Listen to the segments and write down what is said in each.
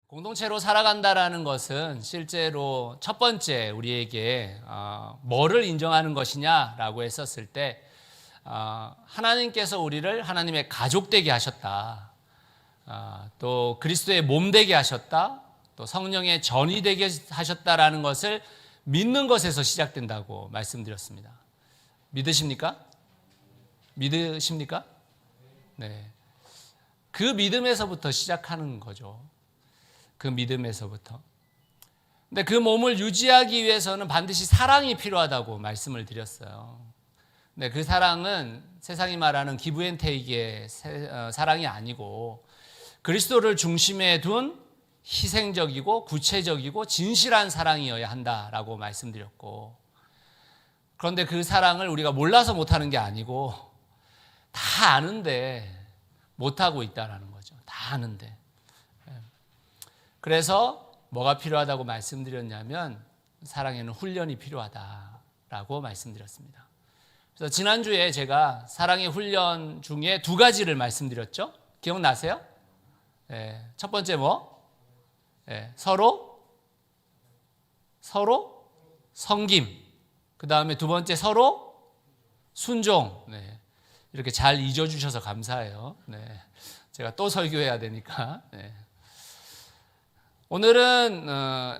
공동체로 살아간다라는 것은 실제로 첫 번째 우리에게 뭐를 인정하는 것이냐라고 했었을 때 하나님께서 우리를 하나님의 가족 되게 하셨다. 또 그리스도의 몸 되게 하셨다. 또 성령의 전이 되게 하셨다라는 것을 믿는 것에서 시작된다고 말씀드렸습니다. 믿으십니까? 믿으십니까? 네. 그 믿음에서부터 시작하는 거죠. 그 믿음에서부터. 근데 그 몸을 유지하기 위해서는 반드시 사랑이 필요하다고 말씀을 드렸어요. 근데 그 사랑은 세상이 말하는 기브앤테이크의 사랑이 아니고 그리스도를 중심에 둔 희생적이고 구체적이고 진실한 사랑이어야 한다라고 말씀드렸고, 그런데 그 사랑을 우리가 몰라서 못하는 게 아니고 다 아는데 못하고 있다는 거죠. 다 아는데. 그래서 뭐가 필요하다고 말씀드렸냐면 사랑에는 훈련이 필요하다라고 말씀드렸습니다. 그래서 지난주에 제가 사랑의 훈련 중에 두 가지를 말씀드렸죠. 기억나세요? 네, 첫 번째 뭐? 네, 서로 섬김. 그 다음에 두 번째 서로 순종. 네, 이렇게 잘 잊어주셔서 감사해요. 네, 제가 또 설교해야 되니까. 네. 오늘은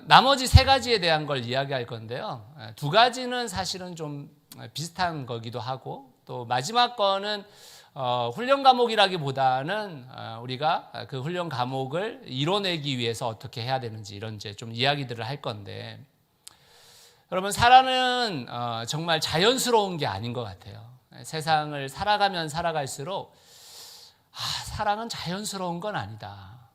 나머지 세 가지에 대한 걸 이야기할 건데요. 두 가지는 사실은 좀 비슷한 거기도 하고, 또 마지막 거는 훈련 과목이라기보다는 우리가 그 훈련 과목을 이뤄내기 위해서 어떻게 해야 되는지 이런 이제 좀 이야기들을 할 건데, 여러분 사랑은 정말 자연스러운 게 아닌 것 같아요. 세상을 살아가면 살아갈수록 사랑은 자연스러운 건 아니다.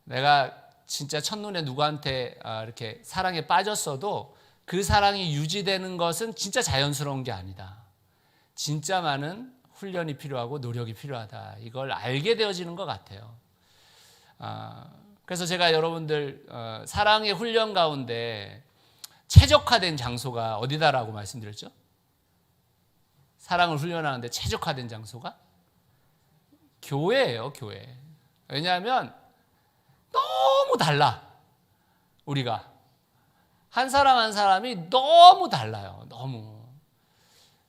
내가 진짜 첫눈에 누구한테 이렇게 사랑에 빠졌어도 그 사랑이 유지되는 것은 진짜 자연스러운 게 아니다. 진짜 많은 훈련이 필요하고 노력이 필요하다. 이걸 알게 되어지는 것 같아요. 그래서 제가 여러분들 사랑의 훈련 가운데 최적화된 장소가 어디다라고 말씀드렸죠? 사랑을 훈련하는데 최적화된 장소가 교회예요, 교회. 왜냐하면 너무 달라. 우리가 한 사람 한 사람이 너무 달라요. 너무.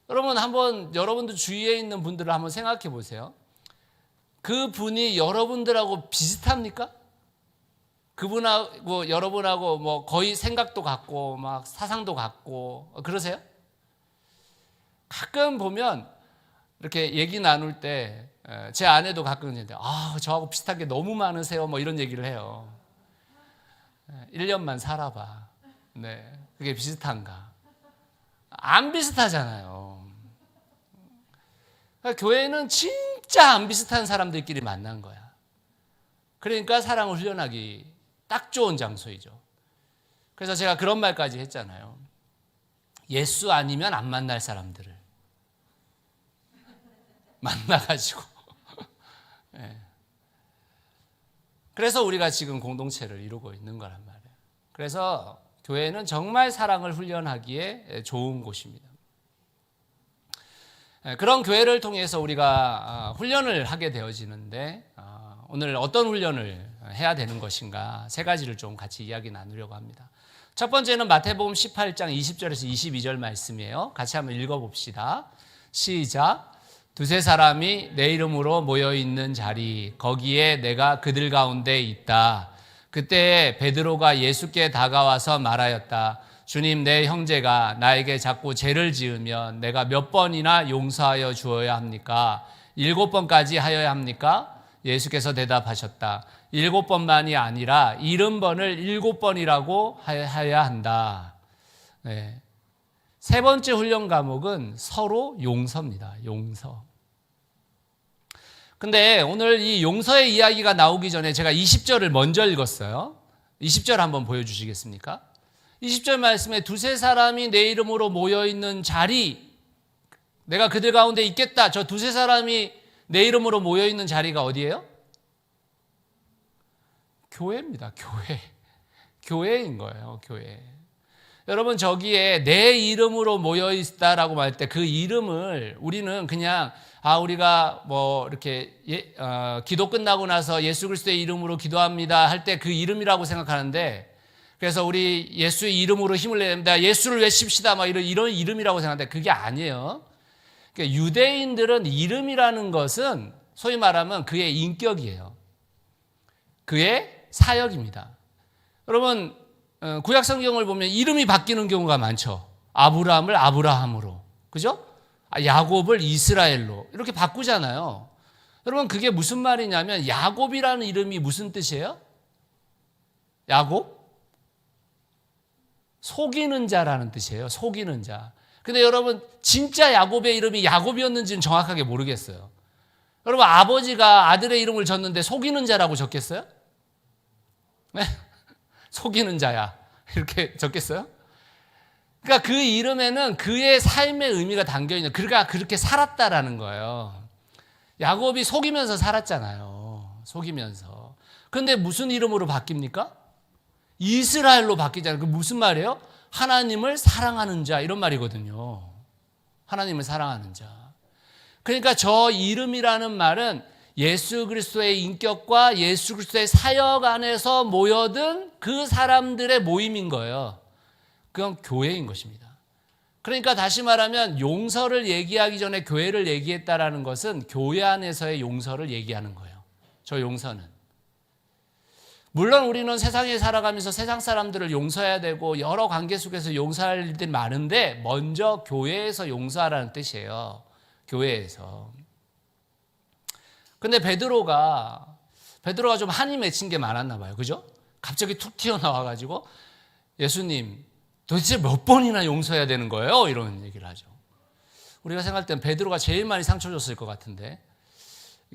여러분 한번 여러분들 주위에 있는 분들을 한번 생각해 보세요. 그 분이 여러분들하고 비슷합니까? 그분하고 여러분하고 뭐 거의 생각도 같고 막 사상도 같고 그러세요? 가끔 보면 이렇게 얘기 나눌 때 제 아내도 가끔 있는데 저하고 비슷한 게 너무 많으세요 뭐 이런 얘기를 해요. 1년만 살아봐. 네, 그게 비슷한가? 안 비슷하잖아요. 그러니까 교회는 진짜 안 비슷한 사람들끼리 만난 거야. 그러니까 사랑을 훈련하기 딱 좋은 장소이죠. 그래서 제가 그런 말까지 했잖아요. 예수 아니면 안 만날 사람들을 만나가지고 네. 그래서 우리가 지금 공동체를 이루고 있는 거란 말이에요. 그래서 교회는 정말 사랑을 훈련하기에 좋은 곳입니다. 그런 교회를 통해서 우리가 훈련을 하게 되어지는데 오늘 어떤 훈련을 해야 되는 것인가 세 가지를 좀 같이 이야기 나누려고 합니다. 첫 번째는 마태복음 18장 20절에서 22절 말씀이에요. 같이 한번 읽어봅시다. 시작. 두세 사람이 내 이름으로 모여있는 자리 거기에 내가 그들 가운데 있다. 그때 베드로가 예수께 다가와서 말하였다. 주님, 내 형제가 나에게 자꾸 죄를 지으면 내가 몇 번이나 용서하여 주어야 합니까? 7번까지 하여야 합니까? 예수께서 대답하셨다. 7번만이 아니라 70번을 7번이라고 해야 한다. 네. 세 번째 훈련 과목은 서로 용서입니다. 용서. 근데 오늘 이 용서의 이야기가 나오기 전에 제가 20절을 먼저 읽었어요. 20절 한번 보여주시겠습니까? 20절 말씀에 두세 사람이 내 이름으로 모여있는 자리, 내가 그들 가운데 있겠다. 저 두세 사람이 내 이름으로 모여있는 자리가 어디예요? 교회입니다. 교회. 교회인 거예요. 교회. 여러분 저기에 내 이름으로 모여 있다라고 말할 때 그 이름을 우리는 그냥 우리가 뭐 이렇게 기도 끝나고 나서 예수 그리스도의 이름으로 기도합니다 할 때 그 이름이라고 생각하는데, 그래서 우리 예수의 이름으로 힘을 내야 됩니다, 예수를 외칩시다 막 이런 이름이라고 생각하는데 그게 아니에요. 그러니까 유대인들은 이름이라는 것은 소위 말하면 그의 인격이에요. 그의 사역입니다. 여러분 구약 성경을 보면 이름이 바뀌는 경우가 많죠. 아브라함을 아브라함으로, 그죠? 야곱을 이스라엘로 이렇게 바꾸잖아요. 여러분 그게 무슨 말이냐면 야곱이라는 이름이 무슨 뜻이에요? 야곱? 속이는 자라는 뜻이에요. 속이는 자. 근데 여러분 진짜 야곱의 이름이 야곱이었는지는 정확하게 모르겠어요. 여러분 아버지가 아들의 이름을 졌는데 속이는 자라고 적겠어요? 네? 속이는 자야 이렇게 적겠어요? 그러니까 그 이름에는 그의 삶의 의미가 담겨있는, 그가 그렇게 살았다라는 거예요. 야곱이 속이면서 살았잖아요. 속이면서. 그런데 무슨 이름으로 바뀝니까? 이스라엘로 바뀌잖아요. 그 무슨 말이에요? 하나님을 사랑하는 자 이런 말이거든요. 하나님을 사랑하는 자. 그러니까 저 이름이라는 말은 예수 그리스도의 인격과 예수 그리스도의 사역 안에서 모여든 그 사람들의 모임인 거예요. 그건 교회인 것입니다. 그러니까 다시 말하면 용서를 얘기하기 전에 교회를 얘기했다라는 것은 교회 안에서의 용서를 얘기하는 거예요. 저 용서는. 물론 우리는 세상에 살아가면서 세상 사람들을 용서해야 되고 여러 관계 속에서 용서할 일들이 많은데 먼저 교회에서 용서하라는 뜻이에요. 교회에서. 근데 베드로가 좀 한이 맺힌 게 많았나 봐요. 그죠? 갑자기 툭 튀어나와가지고 예수님 도대체 몇 번이나 용서해야 되는 거예요? 이런 얘기를 하죠. 우리가 생각할 땐 베드로가 제일 많이 상처 줬을 것 같은데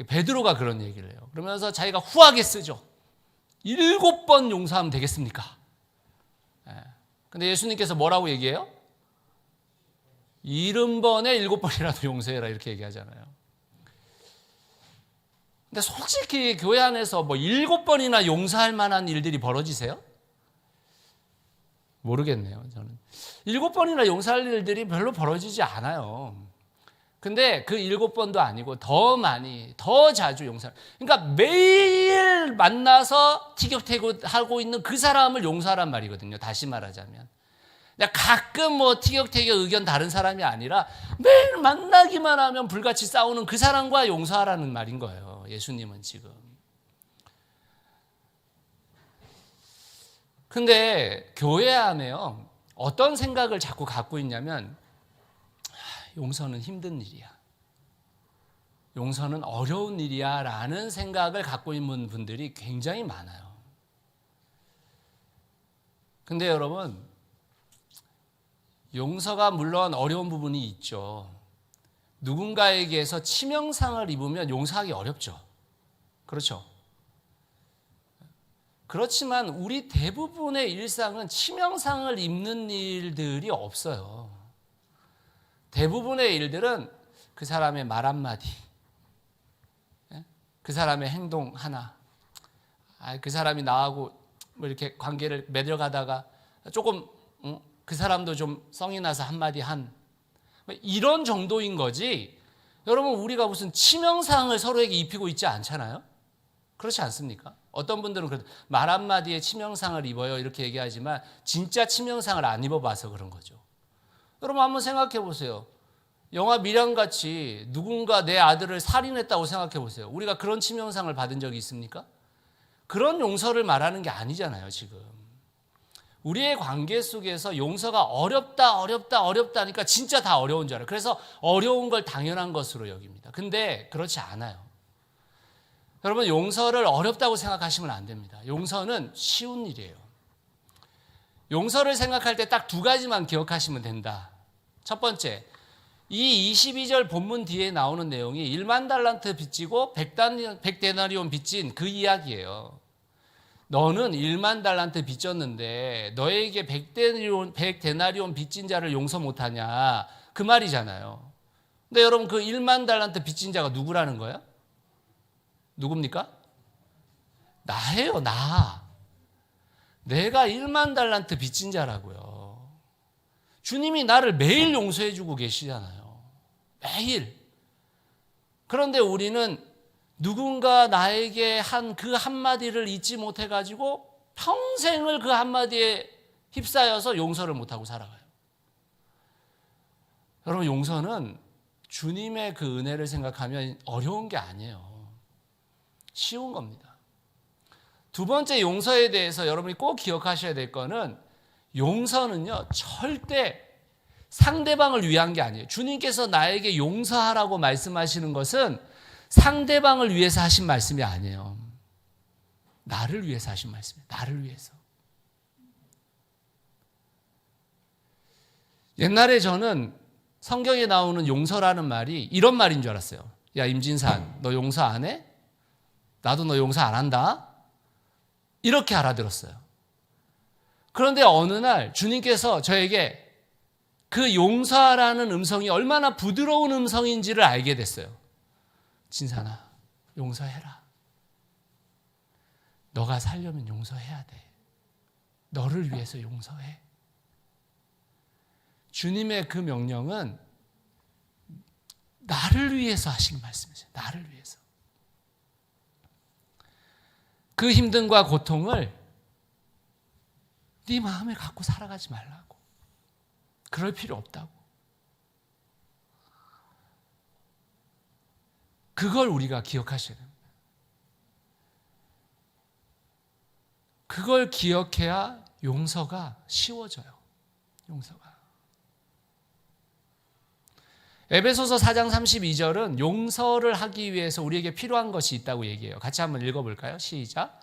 베드로가 그런 얘기를 해요. 그러면서 자기가 후하게 쓰죠. 7번 용서하면 되겠습니까? 근데 예수님께서 뭐라고 얘기해요? 70번에 7번이라도 용서해라 이렇게 얘기하잖아요. 근데 솔직히 교회 안에서 뭐 7번이나 용서할 만한 일들이 벌어지세요? 모르겠네요. 저는 7번이나 용서할 일들이 별로 벌어지지 않아요. 근데 그 7번도 아니고 더 많이, 더 자주 용서. 그러니까 매일 만나서 티격태격하고 있는 그 사람을 용서하란 말이거든요. 다시 말하자면. 가끔 뭐 티격태격 의견 다른 사람이 아니라 매일 만나기만 하면 불같이 싸우는 그 사람과 용서하라는 말인 거예요. 예수님은 지금. 근데 교회 안에요. 어떤 생각을 자꾸 갖고 있냐면 용서는 힘든 일이야. 용서는 어려운 일이야 라는 생각을 갖고 있는 분들이 굉장히 많아요. 근데 여러분 용서가 물론 어려운 부분이 있죠. 누군가에게서 치명상을 입으면 용서하기 어렵죠. 그렇죠? 그렇지만 우리 대부분의 일상은 치명상을 입는 일들이 없어요. 대부분의 일들은 그 사람의 말 한마디, 그 사람의 행동 하나, 그 사람이 나하고 뭐 이렇게 관계를 맺어가다가 조금 그 사람도 좀 성이 나서 한마디 한 이런 정도인 거지. 여러분 우리가 무슨 치명상을 서로에게 입히고 있지 않잖아요. 그렇지 않습니까? 어떤 분들은 말 한마디에 치명상을 입어요 이렇게 얘기하지만 진짜 치명상을 안 입어봐서 그런 거죠. 여러분 한번 생각해 보세요. 영화 미량같이 누군가 내 아들을 살인했다고 생각해 보세요. 우리가 그런 치명상을 받은 적이 있습니까? 그런 용서를 말하는 게 아니잖아요 지금. 우리의 관계 속에서 용서가 어렵다 하니까 진짜 다 어려운 줄 알아요. 그래서 어려운 걸 당연한 것으로 여깁니다. 근데 그렇지 않아요. 여러분 용서를 어렵다고 생각하시면 안 됩니다. 용서는 쉬운 일이에요. 용서를 생각할 때 딱 2가지만 기억하시면 된다. 첫 번째, 이 22절 본문 뒤에 나오는 내용이 1만 달란트 빚지고 100데나리온 빚진 그 이야기예요. 너는 1만 달란트 빚졌는데 너에게 100데나리온 빚진 자를 용서 못하냐 그 말이잖아요. 근데 여러분 그 1만 달란트 빚진 자가 누구라는 거예요? 누굽니까? 나예요, 나. 내가 1만 달란트 빚진 자라고요. 주님이 나를 매일 용서해 주고 계시잖아요. 매일. 그런데 우리는 누군가 나에게 한 그 한마디를 잊지 못해가지고 평생을 그 한마디에 휩싸여서 용서를 못하고 살아가요. 여러분, 용서는 주님의 그 은혜를 생각하면 어려운 게 아니에요. 쉬운 겁니다. 두 번째 용서에 대해서 여러분이 꼭 기억하셔야 될 거는, 용서는요 절대 상대방을 위한 게 아니에요. 주님께서 나에게 용서하라고 말씀하시는 것은 상대방을 위해서 하신 말씀이 아니에요. 나를 위해서 하신 말씀이에요. 나를 위해서. 옛날에 저는 성경에 나오는 용서라는 말이 이런 말인 줄 알았어요. 야, 임진산, 너 용서 안 해? 나도 너 용서 안 한다. 이렇게 알아들었어요. 그런데 어느 날 주님께서 저에게 그 용서하라는 음성이 얼마나 부드러운 음성인지를 알게 됐어요. 진산아, 용서해라. 너가 살려면 용서해야 돼. 너를 위해서 용서해. 주님의 그 명령은 나를 위해서 하시는 말씀이세요. 나를 위해서. 그 힘듦과 고통을 네 마음에 갖고 살아가지 말라고. 그럴 필요 없다고. 그걸 우리가 기억하셔야 됩니다. 그걸 기억해야 용서가 쉬워져요. 용서가. 에베소서 4장 32절은 용서를 하기 위해서 우리에게 필요한 것이 있다고 얘기해요. 같이 한번 읽어볼까요? 시작.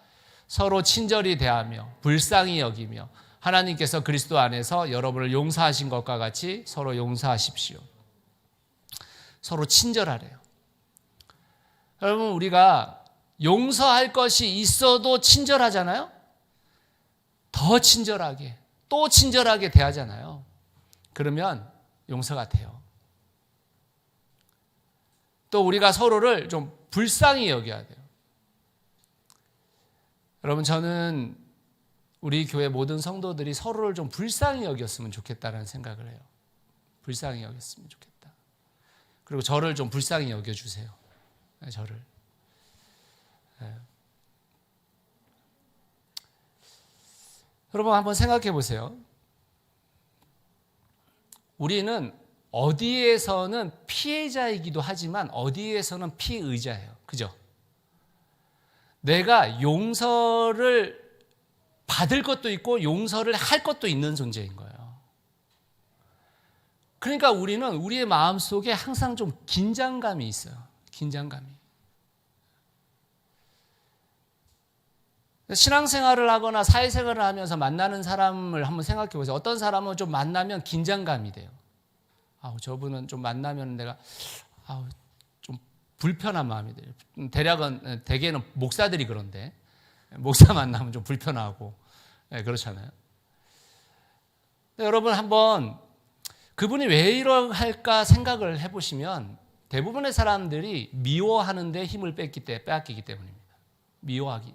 서로 친절히 대하며 불쌍히 여기며 하나님께서 그리스도 안에서 여러분을 용서하신 것과 같이 서로 용서하십시오. 서로 친절하래요. 여러분, 우리가 용서할 것이 있어도 친절하잖아요. 더 친절하게, 또 친절하게 대하잖아요. 그러면 용서가 돼요. 또 우리가 서로를 좀 불쌍히 여겨야 돼요. 여러분, 저는 우리 교회 모든 성도들이 서로를 좀 불쌍히 여겼으면 좋겠다는 생각을 해요. 불쌍히 여겼으면 좋겠다. 그리고 저를 좀 불쌍히 여겨주세요. 저를. 여러분, 한번 생각해 보세요. 우리는 어디에서는 피해자이기도 하지만 어디에서는 피의자예요. 그죠? 내가 용서를 받을 것도 있고 용서를 할 것도 있는 존재인 거예요. 그러니까 우리는 우리의 마음속에 항상 좀 긴장감이 있어요. 긴장감이. 신앙생활을 하거나 사회생활을 하면서 만나는 사람을 한번 생각해 보세요. 어떤 사람은 좀 만나면 긴장감이 돼요. 저분은 좀 만나면 내가 좀 불편한 마음이 돼요. 대개는 목사들이 그런데 목사 만나면 좀 불편하고 그렇잖아요. 여러분, 한번 그분이 왜 이럴까 생각을 해보시면 대부분의 사람들이 미워하는 데 힘을 빼앗기기 때문입니다. 미워하기.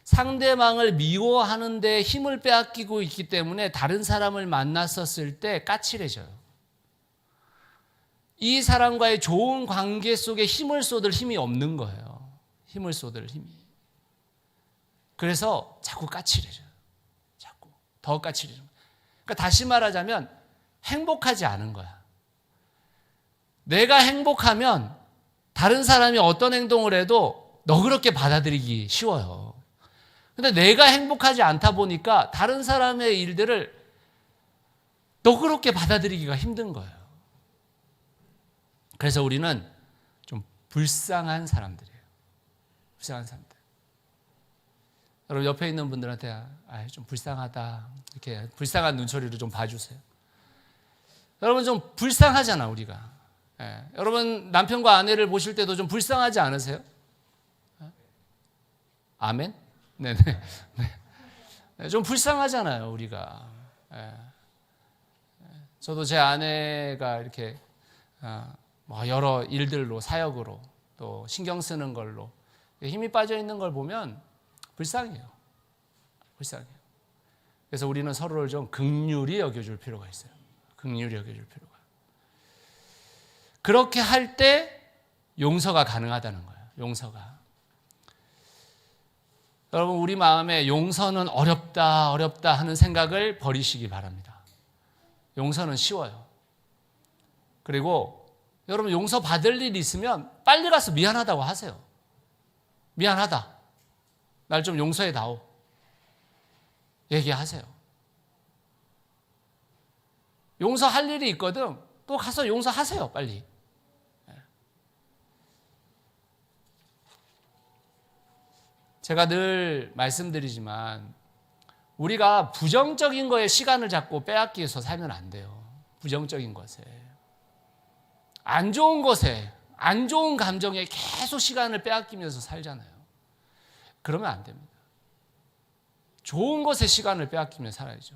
상대방을 미워하는 데 힘을 빼앗기고 있기 때문에 다른 사람을 만났었을 때 까칠해져요. 이 사람과의 좋은 관계 속에 힘을 쏟을 힘이 없는 거예요. 힘을 쏟을 힘이. 그래서 자꾸 까칠해져요. 자꾸 더 까칠해져요. 그러니까 다시 말하자면 행복하지 않은 거야. 내가 행복하면 다른 사람이 어떤 행동을 해도 너그럽게 받아들이기 쉬워요. 근데 내가 행복하지 않다 보니까 다른 사람의 일들을 너그럽게 받아들이기가 힘든 거예요. 그래서 우리는 좀 불쌍한 사람들이에요. 불쌍한 사람들. 여러분, 옆에 있는 분들한테 좀 불쌍하다, 이렇게 불쌍한 눈초리로 좀 봐주세요. 여러분, 좀 불쌍하잖아, 우리가. 여러분, 남편과 아내를 보실 때도 좀 불쌍하지 않으세요? 아멘? 네네. 네. 좀 불쌍하잖아요, 우리가. 저도 제 아내가 이렇게 여러 일들로, 사역으로 또 신경 쓰는 걸로 힘이 빠져 있는 걸 보면 불쌍해요. 불쌍해요. 그래서 우리는 서로를 좀 긍휼히 여겨줄 필요가 있어요. 긍휼히 여겨줄 필요가. 그렇게 할 때 용서가 가능하다는 거예요. 용서가. 여러분, 우리 마음에 용서는 어렵다 하는 생각을 버리시기 바랍니다. 용서는 쉬워요. 그리고 여러분, 용서 받을 일이 있으면 빨리 가서 미안하다고 하세요. 미안하다. 날 좀 용서해 다오. 얘기하세요. 용서할 일이 있거든. 또 가서 용서하세요. 빨리. 제가 늘 말씀드리지만 우리가 부정적인 거에 시간을 자꾸 빼앗기 위해서 살면 안 돼요. 부정적인 것에, 안 좋은 것에, 안 좋은 감정에 계속 시간을 빼앗기면서 살잖아요. 그러면 안 됩니다. 좋은 것에 시간을 빼앗기며 살아야죠.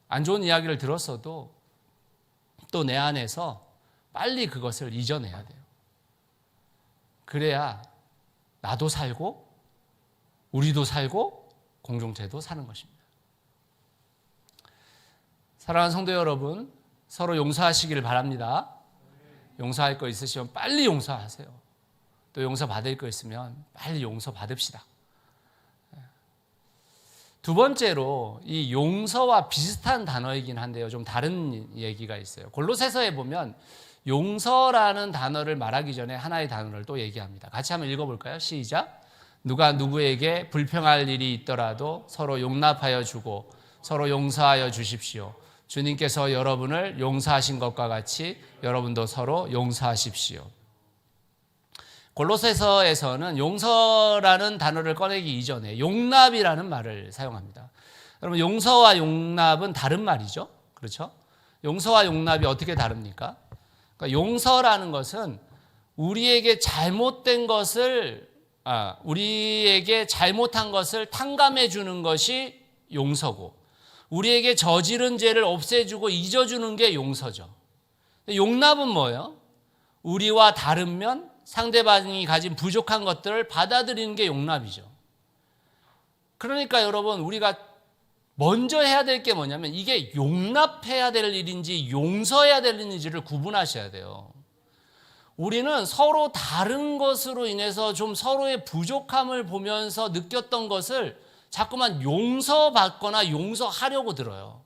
안 좋은 이야기를 들었어도 또 내 안에서 빨리 그것을 잊어내야 돼요. 그래야 나도 살고 우리도 살고 공동체도 사는 것입니다. 사랑하는 성도 여러분, 서로 용서하시기를 바랍니다. 용서할 거 있으시면 빨리 용서하세요. 또 용서받을 거 있으면 빨리 용서받읍시다. 두 번째로 이 용서와 비슷한 단어이긴 한데요, 좀 다른 얘기가 있어요. 골로새서에 보면 용서라는 단어를 말하기 전에 하나의 단어를 또 얘기합니다. 같이 한번 읽어볼까요? 시작. 누가 누구에게 불평할 일이 있더라도 서로 용납하여 주고 서로 용서하여 주십시오. 주님께서 여러분을 용서하신 것과 같이 여러분도 서로 용서하십시오. 골로새서에서는 용서라는 단어를 꺼내기 이전에 용납이라는 말을 사용합니다. 여러분, 용서와 용납은 다른 말이죠. 그렇죠? 용서와 용납이 어떻게 다릅니까? 그러니까 용서라는 것은 우리에게 잘못된 것을, 우리에게 잘못한 것을 탕감해 주는 것이 용서고, 우리에게 저지른 죄를 없애주고 잊어주는 게 용서죠. 용납은 뭐예요? 우리와 다르면 상대방이 가진 부족한 것들을 받아들이는 게 용납이죠. 그러니까 여러분, 우리가 먼저 해야 될 게 뭐냐면 이게 용납해야 될 일인지 용서해야 될 일인지를 구분하셔야 돼요. 우리는 서로 다른 것으로 인해서 좀 서로의 부족함을 보면서 느꼈던 것을 자꾸만 용서받거나 용서하려고 들어요.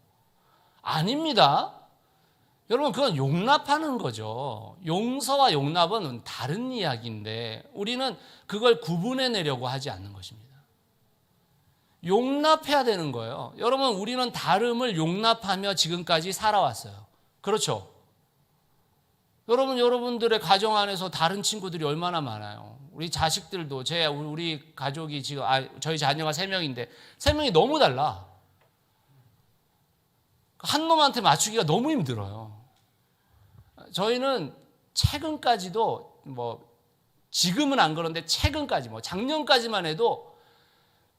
아닙니다. 여러분, 그건 용납하는 거죠. 용서와 용납은 다른 이야기인데 우리는 그걸 구분해내려고 하지 않는 것입니다. 용납해야 되는 거예요. 여러분, 우리는 다름을 용납하며 지금까지 살아왔어요. 그렇죠? 여러분들의 가정 안에서 다른 친구들이 얼마나 많아요. 우리 자식들도, 우리 가족이 지금, 저희 자녀가 3명인데 3명이 너무 달라. 한 놈한테 맞추기가 너무 힘들어요. 저희는 최근까지도, 지금은 안 그런데 최근까지, 작년까지만 해도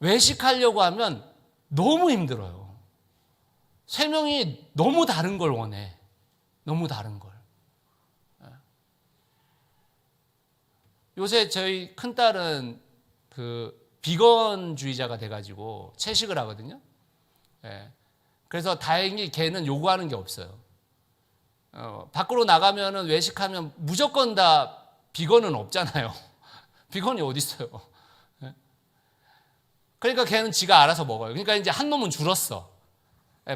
외식하려고 하면 너무 힘들어요. 3명이 너무 다른 걸 원해. 너무 다른 걸. 요새 저희 큰딸은 비건주의자가 돼가지고 채식을 하거든요. 그래서 다행히 걔는 요구하는 게 없어요. 밖으로 나가면은 외식하면 무조건 다 비건은 없잖아요. 비건이 어디 있어요? 그러니까 걔는 지가 알아서 먹어요. 그러니까 이제 한 놈은 줄었어.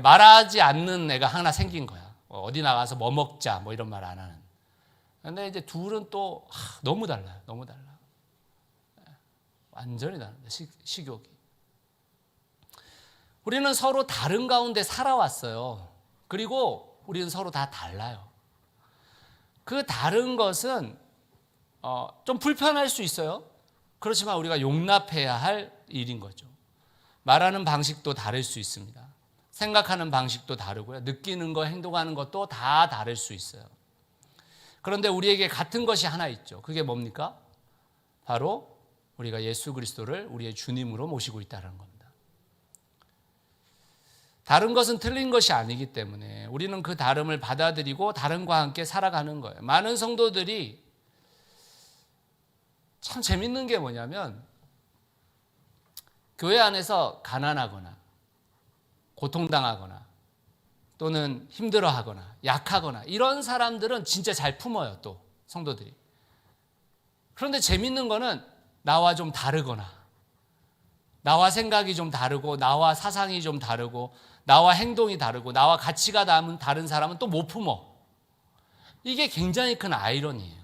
말하지 않는 애가 하나 생긴 거야. 어디 나가서 뭐 먹자 이런 말 안 하는. 근데 이제 둘은 또 너무 달라요. 너무 달라. 완전히 다릅니다. 식욕이. 우리는 서로 다른 가운데 살아왔어요. 그리고 우리는 서로 다 달라요. 그 다른 것은 좀 불편할 수 있어요. 그렇지만 우리가 용납해야 할 일인 거죠. 말하는 방식도 다를 수 있습니다. 생각하는 방식도 다르고요. 느끼는 거, 행동하는 것도 다 다를 수 있어요. 그런데 우리에게 같은 것이 하나 있죠. 그게 뭡니까? 바로 우리가 예수 그리스도를 우리의 주님으로 모시고 있다는 겁니다. 다른 것은 틀린 것이 아니기 때문에 우리는 그 다름을 받아들이고 다름과 함께 살아가는 거예요. 많은 성도들이 참 재밌는 게 뭐냐면 교회 안에서 가난하거나 고통당하거나 또는 힘들어하거나 약하거나 이런 사람들은 진짜 잘 품어요. 또 성도들이. 그런데 재밌는 거는 나와 좀 다르거나 나와 생각이 좀 다르고 나와 사상이 좀 다르고 나와 행동이 다르고 나와 가치가 다른 사람은 또 못 품어. 이게 굉장히 큰 아이러니예요.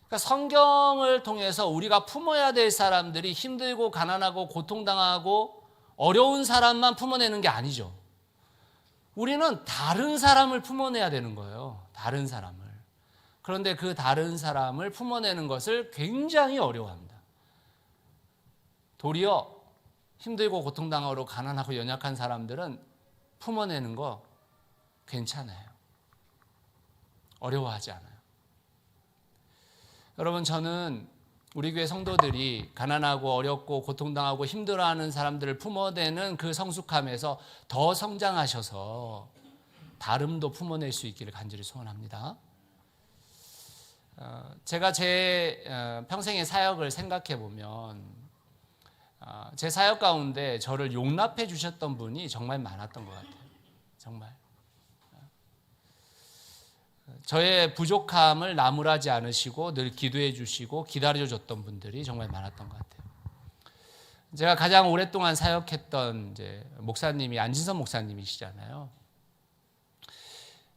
그러니까 성경을 통해서 우리가 품어야 될 사람들이 힘들고 가난하고 고통당하고 어려운 사람만 품어내는 게 아니죠. 우리는 다른 사람을 품어내야 되는 거예요. 다른 사람을. 그런데 그 다른 사람을 품어내는 것을 굉장히 어려워합니다. 도리어 힘들고 고통당하고 가난하고 연약한 사람들은 품어내는 거 괜찮아요. 어려워하지 않아요. 여러분, 저는 우리 교회 성도들이 가난하고 어렵고 고통당하고 힘들어하는 사람들을 품어내는 그 성숙함에서 더 성장하셔서 다름도 품어낼 수 있기를 간절히 소원합니다. 제가 제 평생의 사역을 생각해 보면 제 사역 가운데 저를 용납해 주셨던 분이 정말 많았던 것 같아요. 정말. 저의 부족함을 나무라지 않으시고 늘 기도해 주시고 기다려 줬던 분들이 정말 많았던 것 같아요. 제가 가장 오랫동안 사역했던 목사님이 안진선 목사님이시잖아요.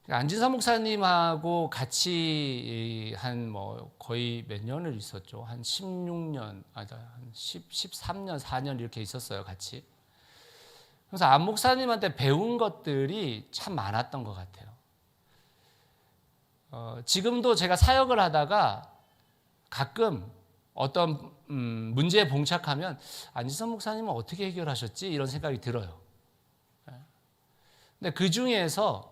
안진선 목사님하고 같이 거의 몇 년을 있었죠. 한 16년, 한 13년, 4년 이렇게 있었어요, 같이. 그래서 안 목사님한테 배운 것들이 참 많았던 것 같아요. 지금도 제가 사역을 하다가 가끔 어떤 문제에 봉착하면 안진선 목사님은 어떻게 해결하셨지? 이런 생각이 들어요. 근데 그 중에서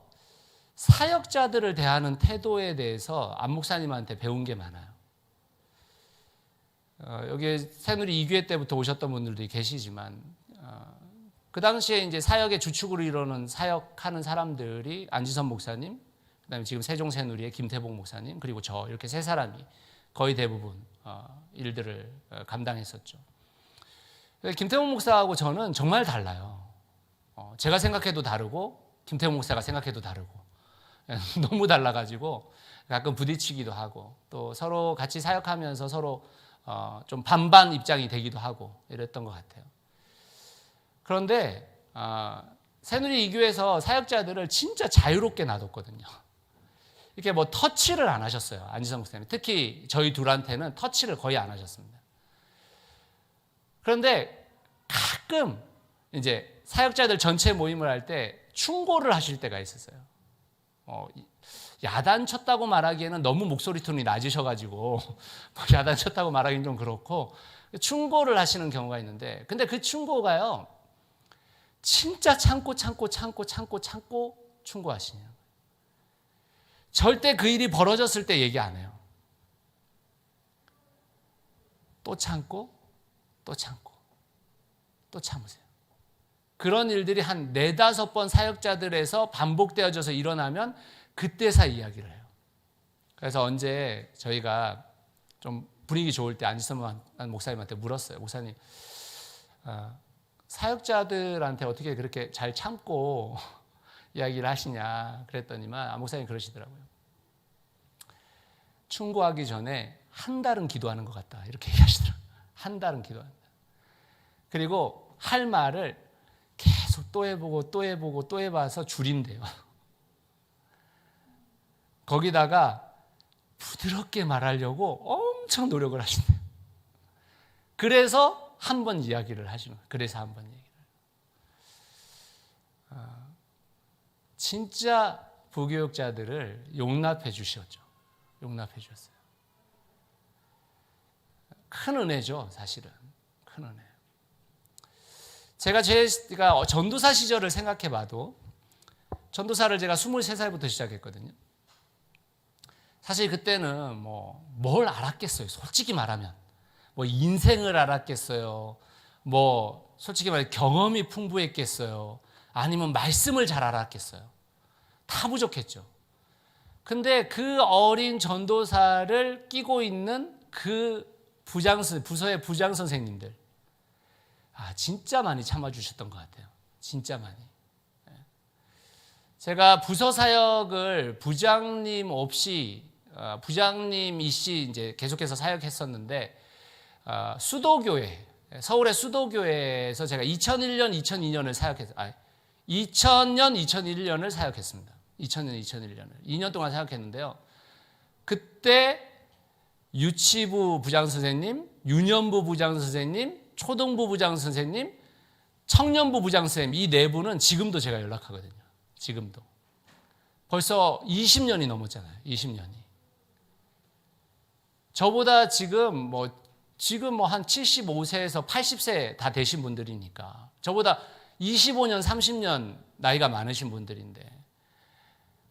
사역자들을 대하는 태도에 대해서 안 목사님한테 배운 게 많아요. 여기 새누리 2교회 때부터 오셨던 분들도 계시지만 그 당시에 이제 사역의 주축으로 이루는 사역하는 사람들이 안진선 목사님, 그다음에 지금 세종새누리의 김태복 목사님, 그리고 저 이렇게 세 사람이 거의 대부분 일들을 감당했었죠. 김태복 목사하고 저는 정말 달라요. 제가 생각해도 다르고 김태복 목사가 생각해도 다르고 너무 달라가지고 가끔 부딪히기도 하고 또 서로 같이 사역하면서 서로 좀 반반 입장이 되기도 하고 이랬던 것 같아요. 그런데 새누리 이교에서 사역자들을 진짜 자유롭게 놔뒀거든요. 이렇게 터치를 안 하셨어요. 안진선 목사님. 특히 저희 둘한테는 터치를 거의 안 하셨습니다. 그런데 가끔 이제 사역자들 전체 모임을 할 때 충고를 하실 때가 있었어요. 야단쳤다고 말하기에는 너무 목소리 톤이 낮으셔가지고 야단 쳤다고 말하기는 좀 그렇고 충고를 하시는 경우가 있는데, 근데 그 충고가요 진짜 참고 충고하시네요. 절대 그 일이 벌어졌을 때 얘기 안 해요. 또 참고 또 참으세요. 그런 일들이 한 4-5번 사역자들에서 반복되어져서 일어나면 그때서 이야기를 해요. 그래서 언제 저희가 좀 분위기 좋을 때 안진선 목사님한테 물었어요. 목사님, 사역자들한테 어떻게 그렇게 잘 참고 이야기를 하시냐 그랬더니만 안 목사님 그러시더라고요. 충고하기 전에 한 달은 기도하는 것 같다 이렇게 얘기하시더라고요. 한 달은 기도한다. 그리고 할 말을 계속 또 해봐서 줄인대요. 거기다가 부드럽게 말하려고 엄청 노력을 하신대요. 그래서 한 번 이야기를 하시는 거예요. 그래서 한 번 얘기를. 진짜 부교육자들을 용납해 주셨죠. 용납해 주셨어요. 큰 은혜죠, 사실은. 큰 은혜. 제가 전도사 시절을 생각해 봐도 전도사를 제가 23살부터 시작했거든요. 사실 그때는 뭘 알았겠어요. 솔직히 말하면. 인생을 알았겠어요. 솔직히 말해 경험이 풍부했겠어요. 아니면 말씀을 잘 알았겠어요. 다 부족했죠. 근데 그 어린 전도사를 끼고 있는 그 부서의 부장 선생님들, 진짜 많이 참아주셨던 것 같아요. 진짜 많이. 제가 부서 사역을 부장님 없이 부장님 이씨 이제 계속해서 사역했었는데 수도교회 서울의 수도교회에서 제가 2001년, 2002년을 사역했어요. 2000년, 2001년을 사역했습니다. 2000년, 2001년을 2년 동안 사역했는데요. 그때 유치부 부장 선생님, 유년부 부장 선생님, 초등부 부장 선생님, 청년부 부장 선생님 이 네 분은 지금도 제가 연락하거든요. 지금도. 벌써 20년이 넘었잖아요. 20년이. 저보다 지금 뭐 한 75세에서 80세 다 되신 분들이니까 저보다 25년, 30년 나이가 많으신 분들인데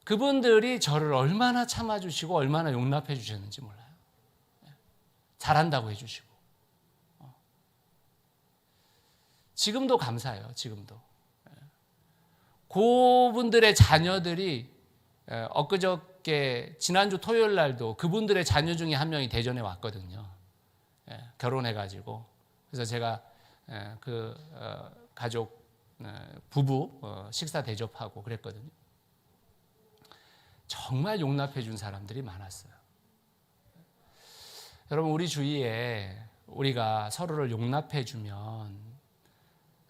그분들이 저를 얼마나 참아주시고 얼마나 용납해 주셨는지 몰라요. 잘한다고 해주시고. 지금도 감사해요. 지금도. 그분들의 자녀들이 엊그저께 지난주 토요일 날도 그분들의 자녀 중에 한 명이 대전에 왔거든요. 결혼해가지고. 그래서 제가 그 가족 부부 식사 대접하고 그랬거든요. 정말 용납해 준 사람들이 많았어요. 여러분 우리 주위에 우리가 서로를 용납해 주면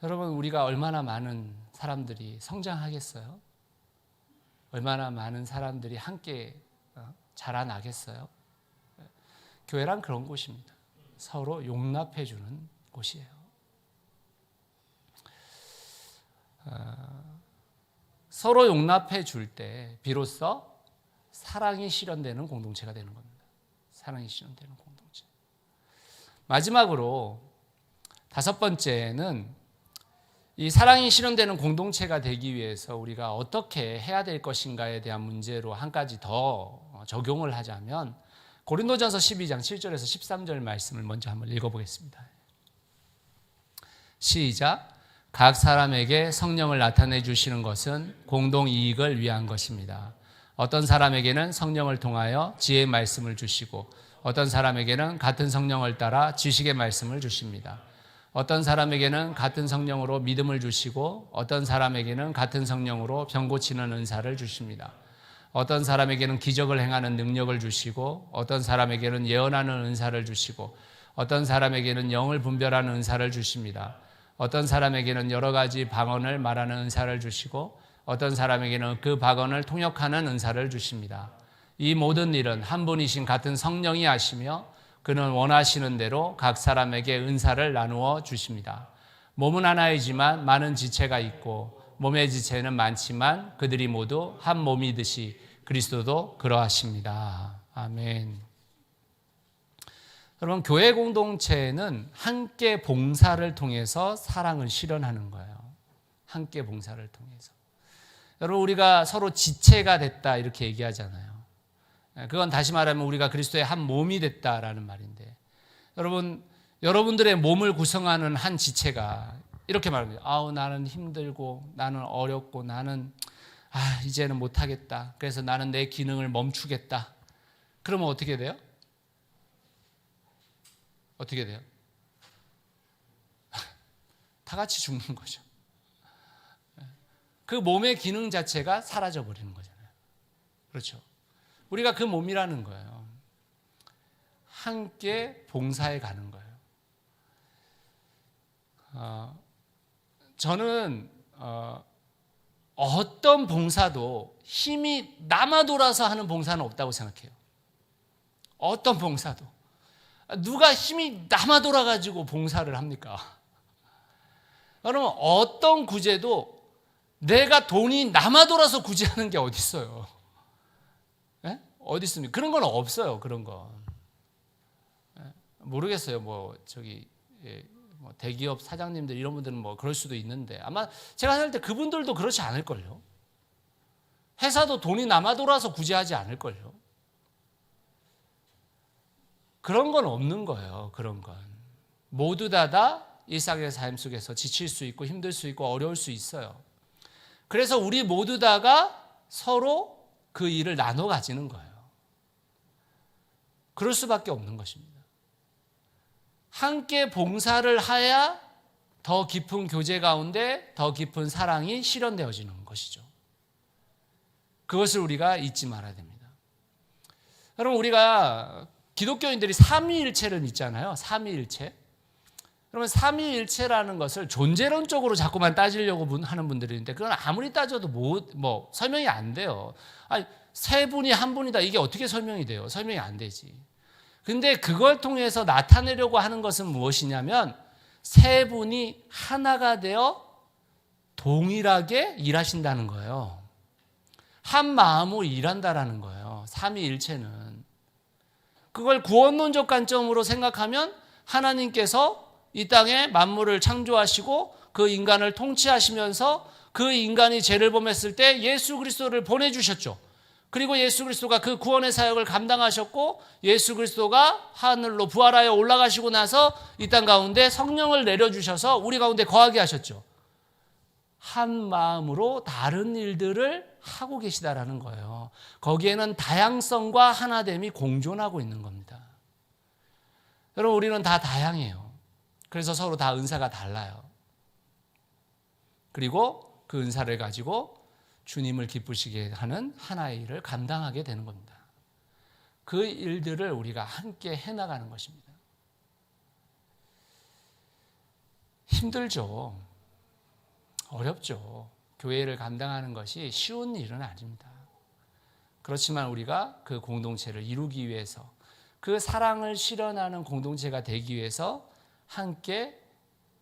여러분 우리가 얼마나 많은 사람들이 성장하겠어요? 얼마나 많은 사람들이 함께 자라나겠어요? 교회란 그런 곳입니다. 서로 용납해 주는 곳이에요. 서로 용납해 줄 때 비로소 사랑이 실현되는 공동체가 되는 겁니다. 사랑이 실현되는 공동체. 마지막으로 5번째는 이 사랑이 실현되는 공동체가 되기 위해서 우리가 어떻게 해야 될 것인가에 대한 문제로 한 가지 더 적용을 하자면 고린도전서 12장 7절에서 13절 말씀을 먼저 한번 읽어보겠습니다. 시작. 각 사람에게 성령을 나타내 주시는 것은 공동 이익을 위한 것입니다. 어떤 사람에게는 성령을 통하여 지혜의 말씀을 주시고 어떤 사람에게는 같은 성령을 따라 지식의 말씀을 주십니다. 어떤 사람에게는 같은 성령으로 믿음을 주시고 어떤 사람에게는 같은 성령으로 병 고치는 은사를 주십니다. 어떤 사람에게는 기적을 행하는 능력을 주시고 어떤 사람에게는 예언하는 은사를 주시고 어떤 사람에게는 영을 분별하는 은사를 주십니다. 어떤 사람에게는 여러 가지 방언을 말하는 은사를 주시고 어떤 사람에게는 그 방언을 통역하는 은사를 주십니다. 이 모든 일은 한 분이신 같은 성령이 하시며 그는 원하시는 대로 각 사람에게 은사를 나누어 주십니다. 몸은 하나이지만 많은 지체가 있고 몸의 지체는 많지만 그들이 모두 한 몸이듯이 그리스도도 그러하십니다. 아멘. 여러분 교회 공동체는 함께 봉사를 통해서 사랑을 실현하는 거예요. 함께 봉사를 통해서. 여러분 우리가 서로 지체가 됐다 이렇게 얘기하잖아요. 그건 다시 말하면 우리가 그리스도의 한 몸이 됐다라는 말인데 여러분들의 몸을 구성하는 한 지체가 이렇게 말합니다. 나는 힘들고 나는 어렵고 나는 이제는 못하겠다. 그래서 나는 내 기능을 멈추겠다. 그러면 어떻게 돼요? 어떻게 돼요? 다 같이 죽는 거죠. 그 몸의 기능 자체가 사라져 버리는 거잖아요. 그렇죠? 우리가 그 몸이라는 거예요. 함께 봉사해 가는 거예요. 저는 어떤 봉사도 힘이 남아 돌아서 하는 봉사는 없다고 생각해요. 어떤 봉사도. 누가 힘이 남아 돌아가지고 봉사를 합니까? 여러분 어떤 구제도 내가 돈이 남아 돌아서 구제하는 게 어디 있어요? 어디 있습니까? 그런 건 없어요. 그런 건 모르겠어요. 대기업 사장님들 이런 분들은 그럴 수도 있는데 아마 제가 생각할 때 그분들도 그렇지 않을걸요. 회사도 돈이 남아 돌아서 구제하지 않을걸요. 그런 건 없는 거예요. 그런 건 모두 다 일상의 삶 속에서 지칠 수 있고 힘들 수 있고 어려울 수 있어요. 그래서 우리 모두 다가 서로 그 일을 나눠 가지는 거예요. 그럴 수밖에 없는 것입니다. 함께 봉사를 해야 더 깊은 교제 가운데 더 깊은 사랑이 실현되어지는 것이죠. 그것을 우리가 잊지 말아야 됩니다. 여러분, 우리가 기독교인들이 삼위일체를 믿잖아요. 삼위일체. 그러면 삼위일체라는 것을 존재론적으로 자꾸만 따지려고 하는 분들이 있는데 그건 아무리 따져도 설명이 안 돼요. 아니, 세 분이 한 분이다. 이게 어떻게 설명이 돼요? 설명이 안 되지. 근데 그걸 통해서 나타내려고 하는 것은 무엇이냐면 세 분이 하나가 되어 동일하게 일하신다는 거예요. 한 마음으로 일한다라는 거예요. 삼위일체는. 그걸 구원론적 관점으로 생각하면 하나님께서 이 땅에 만물을 창조하시고 그 인간을 통치하시면서 그 인간이 죄를 범했을 때 예수 그리스도를 보내주셨죠. 그리고 예수 그리스도가 그 구원의 사역을 감당하셨고 예수 그리스도가 하늘로 부활하여 올라가시고 나서 이 땅 가운데 성령을 내려주셔서 우리 가운데 거하게 하셨죠. 한 마음으로 다른 일들을 하고 계시다라는 거예요. 거기에는 다양성과 하나됨이 공존하고 있는 겁니다. 여러분, 우리는 다 다양해요. 그래서 서로 다 은사가 달라요. 그리고 그 은사를 가지고 주님을 기쁘시게 하는 하나의 일을 감당하게 되는 겁니다. 그 일들을 우리가 함께 해나가는 것입니다. 힘들죠. 어렵죠. 교회를 감당하는 것이 쉬운 일은 아닙니다. 그렇지만 우리가 그 공동체를 이루기 위해서 그 사랑을 실현하는 공동체가 되기 위해서 함께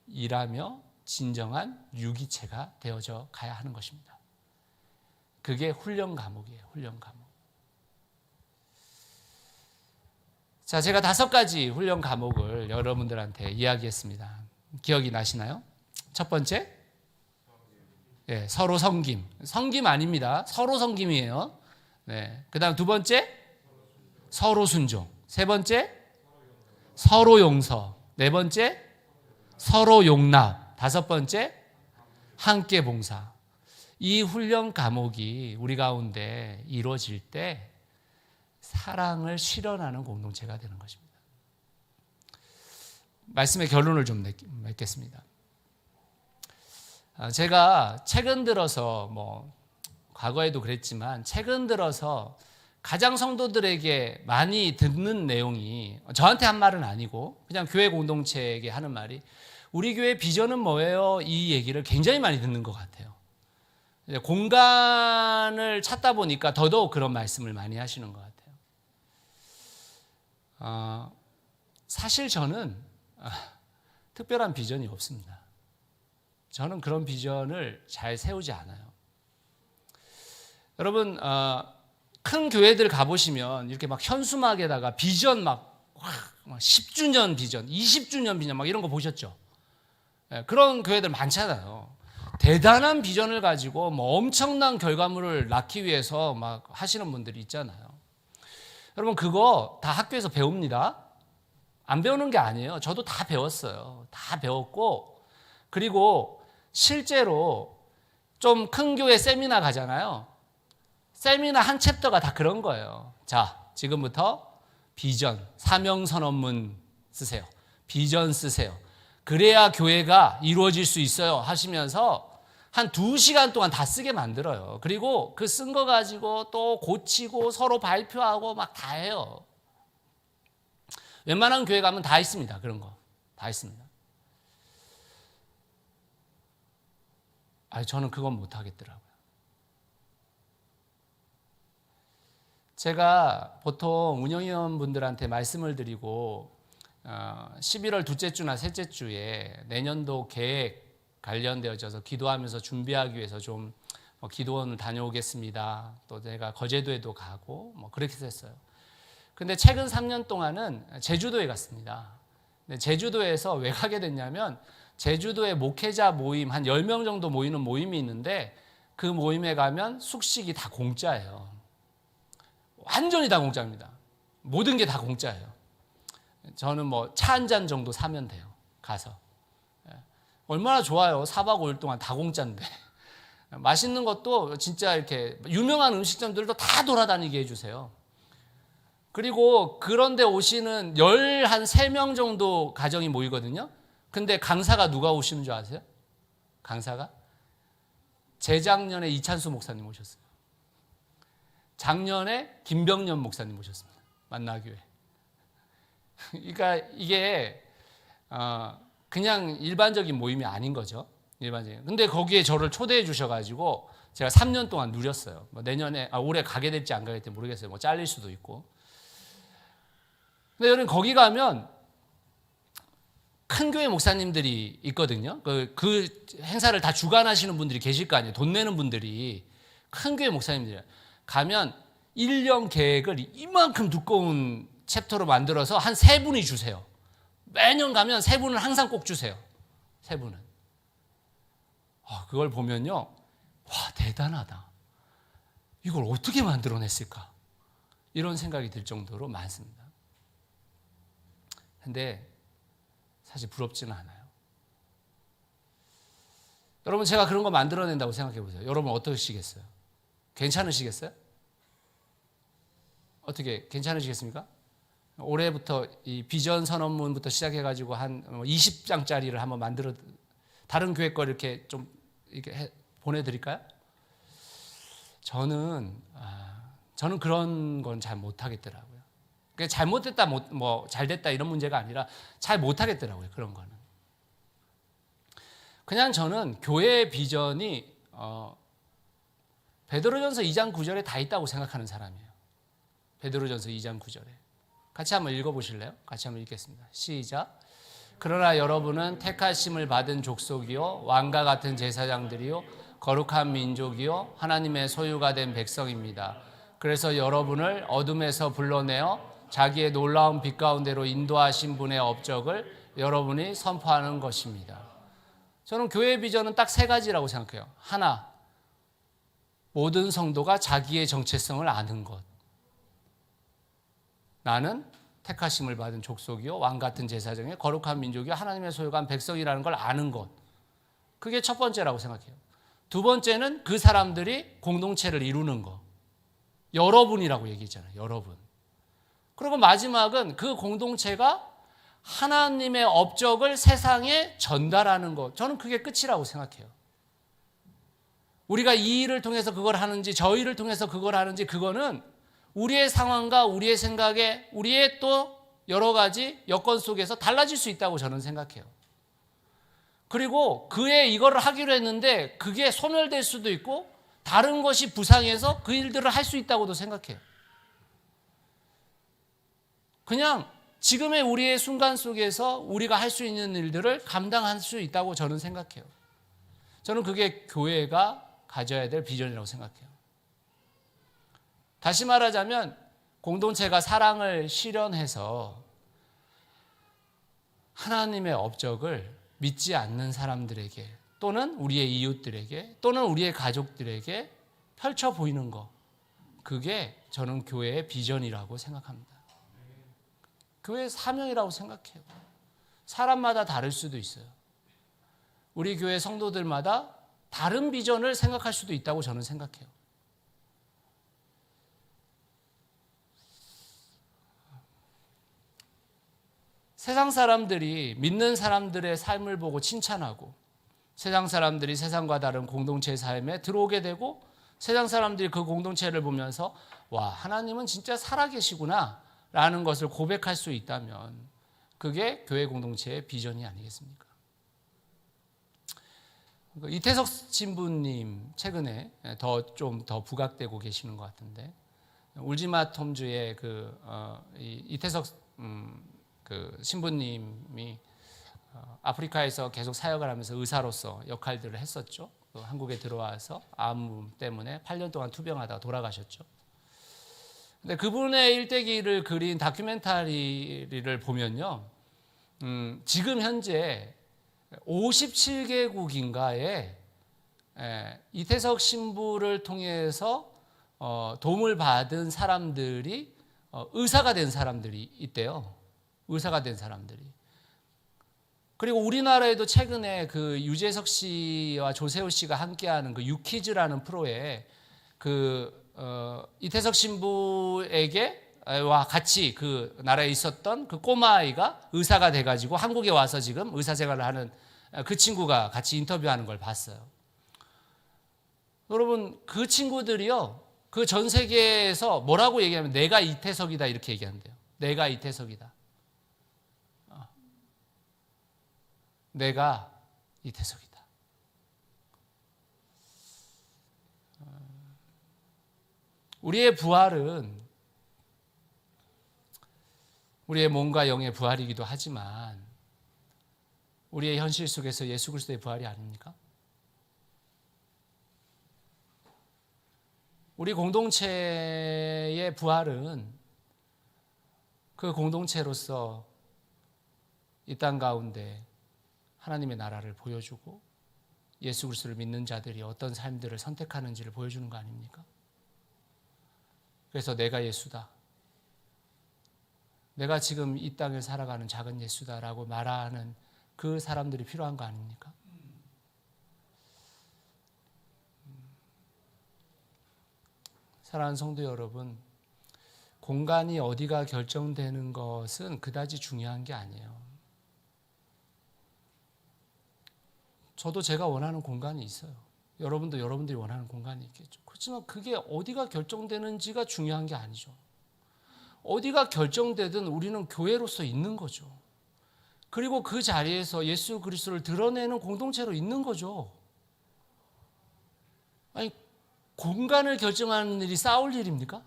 일하며 진정한 유기체가 되어져 가야 하는 것입니다. 그게 훈련 과목이에요. 훈련 과목. 자, 제가 5가지 훈련 과목을 여러분들한테 이야기했습니다. 기억이 나시나요? 첫 번째, 네, 서로 섬김. 섬김 아닙니다. 서로 섬김이에요. 네. 그다음 두 번째, 서로 순종. 세 번째, 서로 용서. 네 번째, 서로 용납. 다섯 번째, 함께 봉사. 이 훈련 과목이 우리 가운데 이루어질 때 사랑을 실현하는 공동체가 되는 것입니다. 말씀의 결론을 좀 맺겠습니다. 제가 최근 들어서 과거에도 그랬지만 최근 들어서 가장 성도들에게 많이 듣는 내용이 저한테 한 말은 아니고 그냥 교회 공동체에게 하는 말이 우리 교회 비전은 뭐예요? 이 얘기를 굉장히 많이 듣는 것 같아요. 공간을 찾다 보니까 더더욱 그런 말씀을 많이 하시는 것 같아요. 사실 저는 특별한 비전이 없습니다. 저는 그런 비전을 잘 세우지 않아요. 여러분, 큰 교회들 가보시면 이렇게 막 현수막에다가 비전 막 10주년 비전, 20주년 비전 막 이런 거 보셨죠? 그런 교회들 많잖아요. 대단한 비전을 가지고 엄청난 결과물을 낳기 위해서 막 하시는 분들이 있잖아요. 여러분, 그거 다 학교에서 배웁니다. 안 배우는 게 아니에요. 저도 다 배웠어요. 다 배웠고, 그리고 실제로 좀 큰 교회 세미나 가잖아요. 세미나 한 챕터가 다 그런 거예요. 자, 지금부터 비전, 사명선언문 쓰세요. 비전 쓰세요. 그래야 교회가 이루어질 수 있어요 하시면서 한 2시간 동안 다 쓰게 만들어요. 그리고 그 쓴 거 가지고 또 고치고 서로 발표하고 막 다 해요. 웬만한 교회 가면 다 있습니다. 그런 거. 다 있습니다. 저는 그건 못 하겠더라고요. 제가 보통 운영위원분들한테 말씀을 드리고 11월 둘째 주나 셋째 주에 내년도 계획 관련되어져서 기도하면서 준비하기 위해서 좀 기도원을 다녀오겠습니다. 또 제가 거제도에도 가고 그렇게 됐어요. 근데 최근 3년 동안은 제주도에 갔습니다. 근데 제주도에서 왜 가게 됐냐면 제주도에 목회자 모임 한 10명 정도 모이는 모임이 있는데 그 모임에 가면 숙식이 다 공짜예요. 완전히 다 공짜입니다. 모든 게 다 공짜예요. 저는 차 한 잔 정도 사면 돼요. 가서. 얼마나 좋아요. 4박 5일 동안 다 공짜인데. 맛있는 것도 진짜 이렇게 유명한 음식점들도 다 돌아다니게 해주세요. 그리고 그런데 오시는 13명 정도 가정이 모이거든요. 근데 강사가 누가 오시는 줄 아세요? 강사가 재작년에 이찬수 목사님 오셨어요. 작년에 김병년 목사님 오셨습니다. 만나교회. 그러니까 이게 그냥 일반적인 모임이 아닌 거죠. 일반적인. 근데 거기에 저를 초대해 주셔가지고 제가 3년 동안 누렸어요. 뭐 내년에 올해 가게 될지 안 가게 될지 모르겠어요. 뭐 잘릴 수도 있고. 근데 여러분 거기 가면 큰 교회 목사님들이 있거든요. 그 행사를 다 주관하시는 분들이 계실 거 아니에요. 돈 내는 분들이 큰 교회 목사님들이 가면 1년 계획을 이만큼 두꺼운 챕터로 만들어서 한 3분이 주세요. 매년 가면 3분을 항상 꼭 주세요. 3분은. 그걸 보면요. 와, 대단하다. 이걸 어떻게 만들어냈을까? 이런 생각이 들 정도로 많습니다. 근데 사실 부럽지는 않아요. 여러분 제가 그런 거 만들어낸다고 생각해 보세요. 여러분 어떠시겠어요? 괜찮으시겠어요? 어떻게 괜찮으시겠습니까? 올해부터 이 비전 선언문부터 시작해가지고 한 20장짜리를 한번 만들어 다른 교회 거 이렇게 좀 이렇게 보내드릴까요? 저는 그런 건 잘 못하겠더라고요. 잘못됐다, 뭐 잘됐다 이런 문제가 아니라 잘 못하겠더라고요. 그런 거는. 그냥 저는 교회의 비전이 베드로전서 2장 9절에 다 있다고 생각하는 사람이에요. 베드로전서 2장 9절에. 같이 한번 읽어보실래요? 같이 한번 읽겠습니다. 시작. 그러나 여러분은 택하심을 받은 족속이요 왕과 같은 제사장들이요 거룩한 민족이요 하나님의 소유가 된 백성입니다. 그래서 여러분을 어둠에서 불러내어 자기의 놀라운 빛 가운데로 인도하신 분의 업적을 여러분이 선포하는 것입니다. 저는 교회의 비전은 딱 3가지라고 생각해요. 하나, 모든 성도가 자기의 정체성을 아는 것. 나는 택하심을 받은 족속이요 왕 같은 제사장이요 거룩한 민족이요 하나님의 소유가 된 백성이라는 걸 아는 것. 그게 첫 번째라고 생각해요. 두 번째는 그 사람들이 공동체를 이루는 것. 여러분이라고 얘기했잖아요. 여러분. 그리고 마지막은 그 공동체가 하나님의 업적을 세상에 전달하는 것. 저는 그게 끝이라고 생각해요. 우리가 이 일을 통해서 그걸 하는지 저 일을 통해서 그걸 하는지 그거는 우리의 상황과 우리의 생각에 우리의 또 여러 가지 여건 속에서 달라질 수 있다고 저는 생각해요. 그리고 그의 이거를 하기로 했는데 그게 소멸될 수도 있고 다른 것이 부상해서 그 일들을 할 수 있다고도 생각해요. 그냥 지금의 우리의 순간 속에서 우리가 할 수 있는 일들을 감당할 수 있다고 저는 생각해요. 저는 그게 교회가 가져야 될 비전이라고 생각해요. 다시 말하자면 공동체가 사랑을 실현해서 하나님의 업적을 믿지 않는 사람들에게 또는 우리의 이웃들에게 또는 우리의 가족들에게 펼쳐 보이는 것. 그게 저는 교회의 비전이라고 생각합니다. 교회의 사명이라고 생각해요. 사람마다 다를 수도 있어요. 우리 교회 성도들마다 다른 비전을 생각할 수도 있다고 저는 생각해요. 세상 사람들이 믿는 사람들의 삶을 보고 칭찬하고 세상 사람들이 세상과 다른 공동체의 삶에 들어오게 되고 세상 사람들이 그 공동체를 보면서 와, 하나님은 진짜 살아계시구나 라는 것을 고백할 수 있다면 그게 교회 공동체의 비전이 아니겠습니까? 이태석 신부님 최근에 좀 더 부각되고 계시는 것 같은데 울지마 톰즈의 이태석 그 신부님이 아프리카에서 계속 사역을 하면서 의사로서 역할들을 했었죠. 한국에 들어와서 암 때문에 8년 동안 투병하다가 돌아가셨죠. 근데 그분의 일대기를 그린 다큐멘터리를 보면요, 지금 현재 57개국인가에 이태석 신부를 통해서 도움을 받은 사람들이 의사가 된 사람들이 있대요. 의사가 된 사람들이. 그리고 우리나라에도 최근에 그 유재석 씨와 조세호 씨가 함께하는 그 유키즈라는 프로에 이태석 신부에게 같이 그 나라에 있었던 그 꼬마아이가 의사가 돼가지고 한국에 와서 지금 의사생활을 하는 그 친구가 같이 인터뷰하는 걸 봤어요. 여러분, 그 친구들이요, 그 전 세계에서 뭐라고 얘기하면 내가 이태석이다 이렇게 얘기한대요. 내가 이태석이다. 내가 이태석이다. 우리의 부활은 우리의 몸과 영의 부활이기도 하지만 우리의 현실 속에서 예수 그리스도의 부활이 아닙니까? 우리 공동체의 부활은 그 공동체로서 이 땅 가운데 하나님의 나라를 보여주고 예수 그리스도를 믿는 자들이 어떤 삶들을 선택하는지를 보여주는 거 아닙니까? 그래서 내가 예수다. 내가 지금 이 땅을 살아가는 작은 예수다라고 말하는 그 사람들이 필요한 거 아닙니까? 사랑하는 성도 여러분, 공간이 어디가 결정되는 것은 그다지 중요한 게 아니에요. 저도 제가 원하는 공간이 있어요. 여러분도 여러분들이 원하는 공간이 있겠죠. 그렇지만 그게 어디가 결정되는지가 중요한 게 아니죠. 어디가 결정되든 우리는 교회로서 있는 거죠. 그리고 그 자리에서 예수 그리스도를 드러내는 공동체로 있는 거죠. 아니, 공간을 결정하는 일이 싸울 일입니까?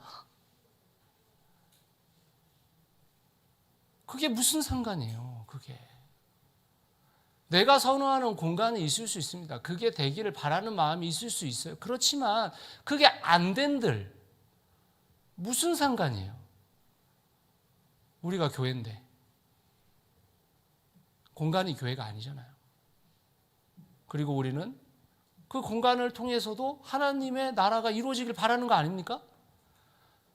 그게 무슨 상관이에요, 그게. 내가 선호하는 공간이 있을 수 있습니다. 그게 되기를 바라는 마음이 있을 수 있어요. 그렇지만 그게 안 된들 무슨 상관이에요? 우리가 교회인데 공간이 교회가 아니잖아요. 그리고 우리는 그 공간을 통해서도 하나님의 나라가 이루어지길 바라는 거 아닙니까?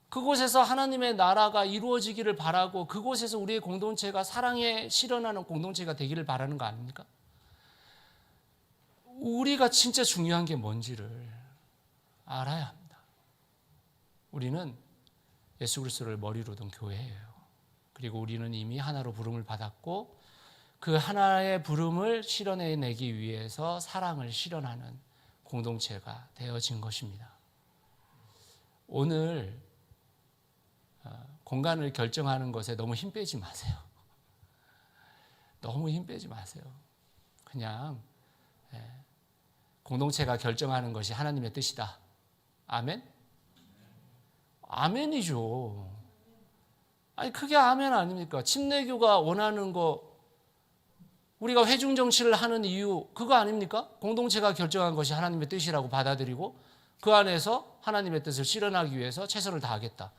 그곳에서 하나님의 나라가 이루어지기를 바라고 그곳에서 우리의 공동체가 사랑에 실현하는 공동체가 되기를 바라는 거 아닙니까? 우리가 진짜 중요한 게 뭔지를 알아야 합니다. 우리는 예수 그리스도를 머리로 둔 교회예요. 그리고 우리는 이미 하나로 부름을 받았고 그 하나의 부름을 실현해내기 위해서 사랑을 실현하는 공동체가 되어진 것입니다. 오늘 공간을 결정하는 것에 너무 힘 빼지 마세요. 너무 힘 빼지 마세요. 그냥 공동체가 결정하는 것이 하나님의 뜻이다. 아멘? 아멘이죠. 아니 그게 아멘 아닙니까? 침례교가 원하는 거 우리가 회중정치를 하는 이유 그거 아닙니까? 공동체가 결정한 것이 하나님의 뜻이라고 받아들이고 그 안에서 하나님의 뜻을 실현하기 위해서 최선을 다하겠다.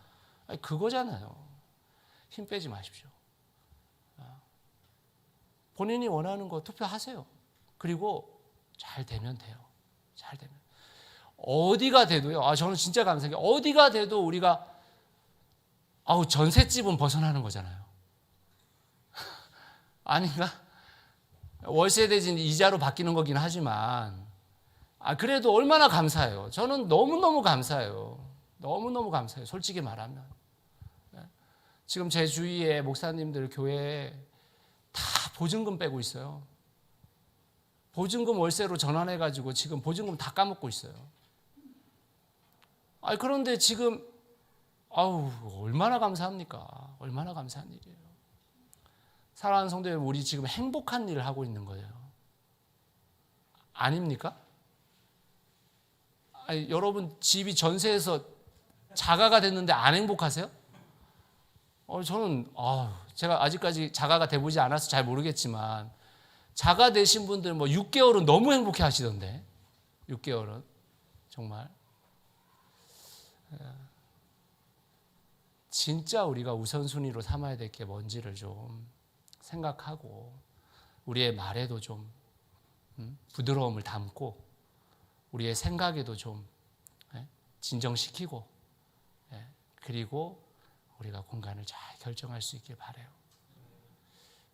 아니, 그거잖아요. 힘 빼지 마십시오. 본인이 원하는 거 투표하세요. 그리고 잘 되면 돼요. 잘 되면. 어디가 돼도요. 저는 진짜 감사한 게 어디가 돼도 우리가 전셋집은 벗어나는 거잖아요. 아닌가? 월세 대신 이자로 바뀌는 거긴 하지만 그래도 얼마나 감사해요. 저는 너무너무 감사해요. 너무너무 감사해요. 솔직히 말하면. 지금 제 주위에 목사님들 교회에 다 보증금 빼고 있어요. 보증금 월세로 전환해가지고 지금 보증금 다 까먹고 있어요. 그런데 지금 얼마나 감사합니까? 얼마나 감사한 일이에요. 사랑하는 성도 여러분, 우리 지금 행복한 일을 하고 있는 거예요. 아닙니까? 여러분 집이 전세에서 자가가 됐는데 안 행복하세요? 저는 제가 아직까지 자가가 돼보지 않아서 잘 모르겠지만 자가 되신 분들 6개월은 너무 행복해 하시던데 6개월은 정말 진짜 우리가 우선순위로 삼아야 될 게 뭔지를 좀 생각하고 우리의 말에도 좀 부드러움을 담고 우리의 생각에도 좀 진정시키고 그리고 우리가 공간을 잘 결정할 수 있길 바라요.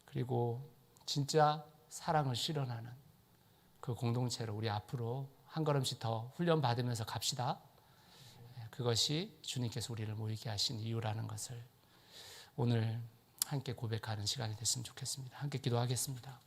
그리고 진짜 사랑을 실현하는 그 공동체로 우리 앞으로 한 걸음씩 더 훈련받으면서 갑시다. 그것이 주님께서 우리를 모이게 하신 이유라는 것을 오늘 함께 고백하는 시간이 됐으면 좋겠습니다. 함께 기도하겠습니다.